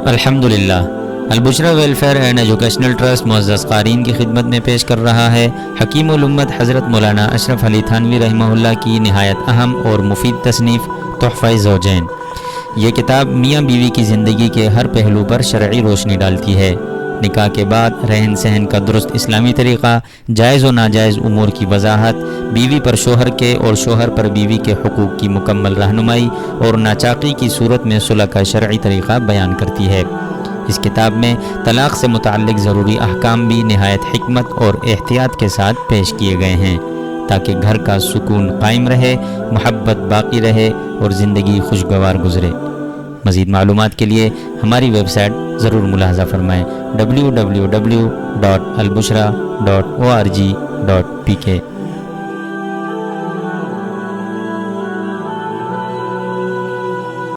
الحمدللہ، البشرا welfare and educational trust معزز قارئین کی خدمت میں پیش کر رہا ہے حکیم الامت حضرت مولانا اشرف علی تھانوی رحمہ اللہ کی نہایت اہم اور مفید تصنیف تحفہ زوجین۔ یہ کتاب میاں بیوی کی زندگی کے ہر پہلو پر شرعی روشنی ڈالتی ہے۔ نکاح کے بعد رہن سہن کا درست اسلامی طریقہ، جائز و ناجائز امور کی وضاحت، بیوی پر شوہر کے اور شوہر پر بیوی کے حقوق کی مکمل رہنمائی اور ناچاقی کی صورت میں صلح کا شرعی طریقہ بیان کرتی ہے۔ اس کتاب میں طلاق سے متعلق ضروری احکام بھی نہایت حکمت اور احتیاط کے ساتھ پیش کیے گئے ہیں تاکہ گھر کا سکون قائم رہے، محبت باقی رہے اور زندگی خوشگوار گزرے۔ مزید معلومات کے لیے ہماری ویب سائٹ ضرور ملاحظہ فرمائیں www.albushra.org.pk